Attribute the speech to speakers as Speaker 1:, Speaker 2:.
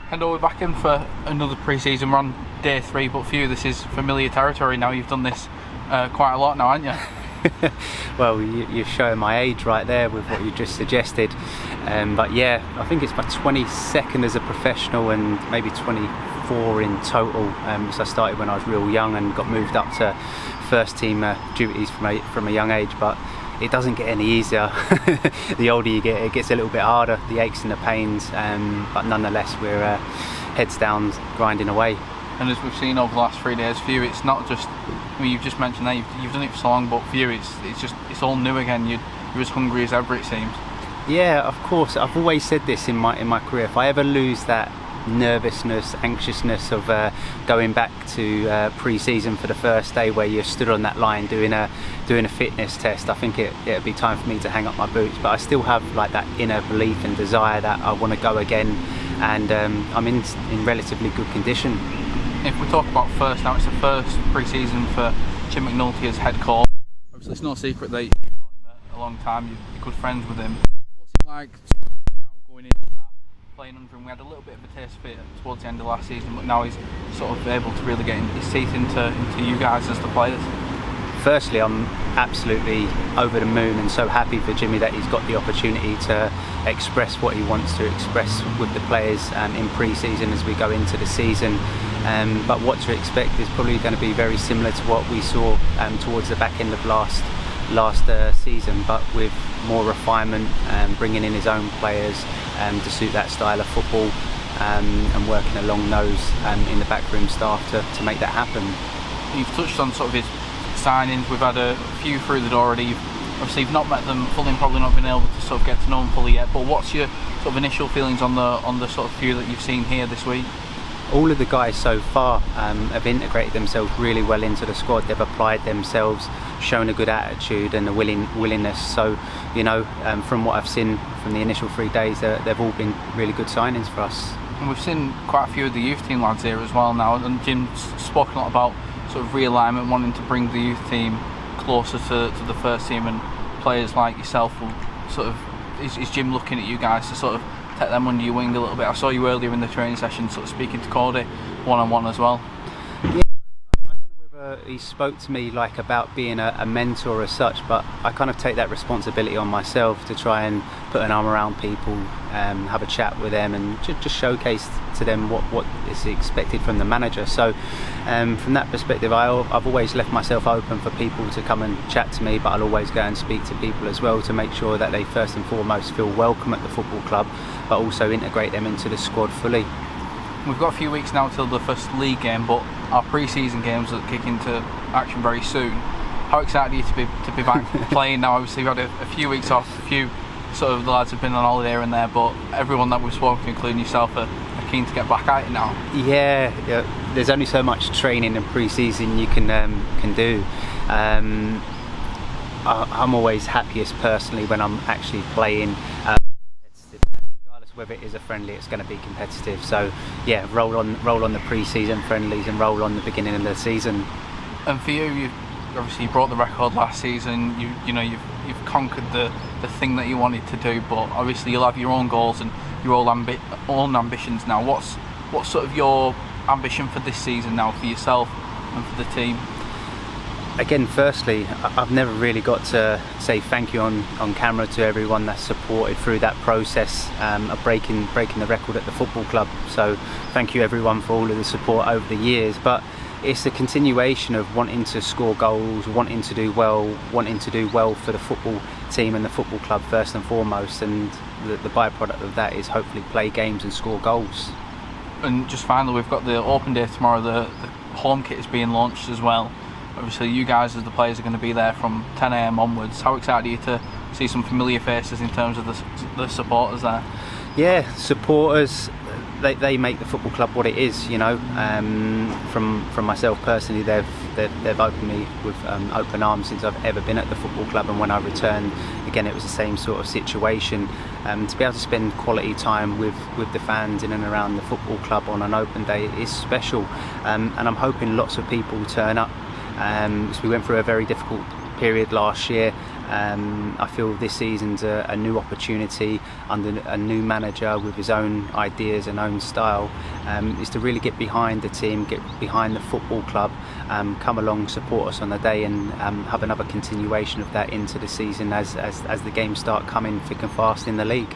Speaker 1: Hendo, we're back in for another pre-season. We're on day 3, but for you this is familiar territory now. You've done this quite a lot now, haven't you?
Speaker 2: Well, you're showing my age right there with what you just suggested. But yeah, I think it's my 22nd as a professional and maybe 24 in total. So I started when I was real young and got moved up to first team duties from a young age. But it doesn't get any easier. The older you get, it gets a little bit harder, the aches and the pains, but nonetheless we're heads down grinding away.
Speaker 1: And as we've seen over the last 3 days, for you it's not just, I mean, you've just mentioned that you've done it for so long, but for you it's all new again. You're as hungry as ever, it seems.
Speaker 2: Yeah, of course. I've always said this in my career. If I ever lose that nervousness, anxiousness of going back to pre-season for the first day where you're stood on that line doing a fitness test, I think it'd be time for me to hang up my boots. But I still have like that inner belief and desire that I want to go again, and I'm in relatively good condition.
Speaker 1: If we talk about first now, it's the first pre-season for Jim McNulty as head coach. Obviously it's no secret that you've known him a long time, you're good friends with him. What's it like now going into that, playing under him? We had a little bit of a taste of it towards the end of last season, but now he's sort of able to really get his teeth into you guys as the players.
Speaker 2: Firstly, I'm absolutely over the moon and so happy for Jimmy that he's got the opportunity to express what he wants to express with the players in pre-season as we go into the season. But what to expect is probably going to be very similar to what we saw towards the back end of last season, but with more refinement, bringing in his own players to suit that style of football, and working along those in the backroom staff to make that happen.
Speaker 1: You've touched on sort of his signings. We've had a few through the door already. Obviously you've not met them fully and probably not been able to sort of get to know them fully yet, but what's your sort of initial feelings on the sort of few that you've seen here this week?
Speaker 2: All of the guys so far have integrated themselves really well into the squad. They've applied themselves, shown a good attitude and a willingness. So, you know, from what I've seen from the initial 3 days, they've all been really good signings for us.
Speaker 1: And we've seen quite a few of the youth team lads here as well now, and Jim's spoken a lot about sort of realignment, wanting to bring the youth team closer to the first team, and players like yourself will sort of, is Jim looking at you guys to sort of take them under your wing a little bit? I saw you earlier in the training session sort of speaking to Cody one-on-one as well.
Speaker 2: Yeah, I don't know whether he spoke to me like about being a mentor as such, but I kind of take that responsibility on myself to try and put an arm around people, have a chat with them and just showcase to them what is expected from the manager. So from that perspective, I've always left myself open for people to come and chat to me, but I'll always go and speak to people as well to make sure that they first and foremost feel welcome at the football club, but also integrate them into the squad fully.
Speaker 1: We've got a few weeks now till the first league game, but our pre-season games will kick into action very soon. How excited are you to be back playing now? Obviously we've had a few weeks off, a few sort of the lads have been on holiday here and there, but everyone that we've spoken to, including yourself, are keen to get back at it now.
Speaker 2: Yeah, there's only so much training and pre-season you can do. I'm always happiest personally when I'm actually playing. Regardless whether it is a friendly, it's going to be competitive. So yeah, roll on the pre-season friendlies and roll on the beginning of the season.
Speaker 1: And for you obviously brought the record last season. You've conquered the thing that you wanted to do, but obviously you'll have your own goals and your own ambitions now. What's sort of your ambition for this season now for yourself and for the team?
Speaker 2: Again, firstly, I've never really got to say thank you on camera to everyone that's supported through that process of breaking the record at the football club. So thank you everyone for all of the support over the years. But it's a continuation of wanting to score goals, wanting to do well for the football team and the football club first and foremost, and the byproduct of that is hopefully play games and score goals.
Speaker 1: And just finally, we've got the open day tomorrow. The home kit is being launched as well. Obviously you guys as the players are going to be there from 10 AM onwards. How excited are you to see some familiar faces in terms of the supporters there?
Speaker 2: Yeah, supporters, they make the football club what it is, you know. From myself personally, they've opened me with open arms since I've ever been at the football club, and when I returned again it was the same sort of situation. To be able to spend quality time with the fans in and around the football club on an open day is special, and I'm hoping lots of people turn up. So we went through a very difficult period last year, I feel this season's a new opportunity under a new manager with his own ideas and own style, is to really get behind the team, get behind the football club, come along, support us on the day, and have another continuation of that into the season as the games start coming thick and fast in the league.